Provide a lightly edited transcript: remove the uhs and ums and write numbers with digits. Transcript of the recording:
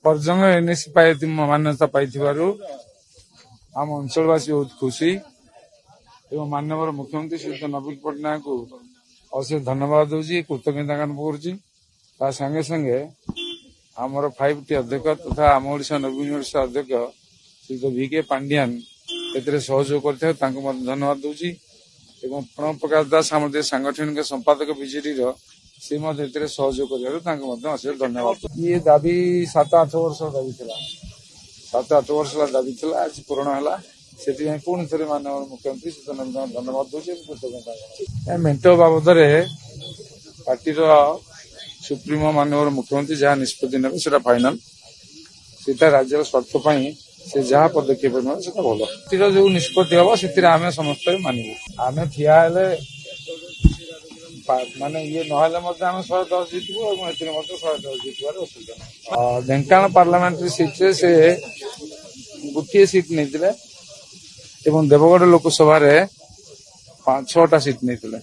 Parjang NAC ମାନ୍ୟତା ପାଇଥିବାରୁ ଆମ ଅଞ୍ଚଳବାସୀ ବହୁତ ଖୁସି ଏବଂ ମାନ୍ୟବର ମୁଖ୍ୟମନ୍ତ୍ରୀ ଶ୍ରୀଯୁକ୍ତ ନବୀନ ପଟ୍ଟନାୟକଙ୍କୁ ଅଶେଷ ଧନ୍ୟବାଦ ଦଉଛି, କୃତଜ୍ଞତା ଜ୍ଞାପନ କରୁଛି। ତା ସାଙ୍ଗେ ସାଙ୍ଗେ ଆମର 5T ଅଧ୍ୟକ୍ଷ ତଥା ଆମ ଓଡ଼ିଶା ନବୀନ ଓଡ଼ିଶା ଅଧ୍ୟକ୍ଷ ଶ୍ରୀଯୁକ୍ତ VK ପାଣ୍ଡିଆନ ଏଥିରେ ସହଯୋଗ କରିଥିବାରୁ ତାଙ୍କୁ ମଧ୍ୟ ଧନ୍ୟବାଦ ଦଉଛି ଏବଂ ପ୍ରଣବ ପ୍ରକାଶ ଦାସ ଆମର ଯେ ସାଂଗଠନିକ ସମ୍ପାଦକ ବିଜେଡିର ସେ ମଧ୍ୟ ଏଥିରେ ସହଯୋଗ କରିବାରୁ ତାଙ୍କୁ ମଧ୍ୟ ଅଶେଷ ଧନ୍ୟବାଦ। ଇଏ ଦାବି 7-8 ବର୍ଷ ଦାବି ଥିଲା, 7-8 ବର୍ଷ ଦାବି ଥିଲା, ଆଜି ପୂରଣ ହେଲା। ସେଥିପାଇଁ ପୁଣି ଥରେ ମାନ୍ୟବର ମୁଖ୍ୟମନ୍ତ୍ରୀ ଶ୍ରୀଯୁକ୍ତ ନବୀନ ଧନ୍ୟବାଦ ଦଉଛି। ମେଣ୍ଟ ବାବଦରେ ପାର୍ଟିର ସୁପ୍ରିମୋ ମାନ୍ୟବର ମୁଖ୍ୟମନ୍ତ୍ରୀ ଯାହା ନିଷ୍ପତ୍ତି ନେବେ ସେଟା ଫାଇନାଲ, ସେଟା ରାଜ୍ୟର ସ୍ୱାର୍ଥ ପାଇଁ ସେ ଯାହା ପଦକ୍ଷେପ ନେବେ ସେଟା ଭଲ। ପାର୍ଟିର ଯୋଉ ନିଷ୍ପତ୍ତି ହବ ସେଥିରେ ଆମେ ସମସ୍ତେ ମାନିବୁ। ଆମେ ଠିଆ ହେଲେ ମାନେ ଇଏ ନହେଲେ ମଧ୍ୟ ଆମେ 110 ଜିତିବୁ ଏବଂ ଏଥିରେ ମଧ୍ୟ 110 ଜିତିବାର ଅସୁବିଧା ନାହିଁ। ଢେଙ୍କାନାଳ ପାର୍ଲାମେଣ୍ଟାରୀ ସିଟ୍ରେ ସେ ଗୋଟିଏ ସିଟ୍ ନେଇଥିଲେ ଏବଂ ଦେବଗଡ଼ ଲୋକସଭାରେ 6ଟା ସିଟ୍ ନେଇଥିଲେ।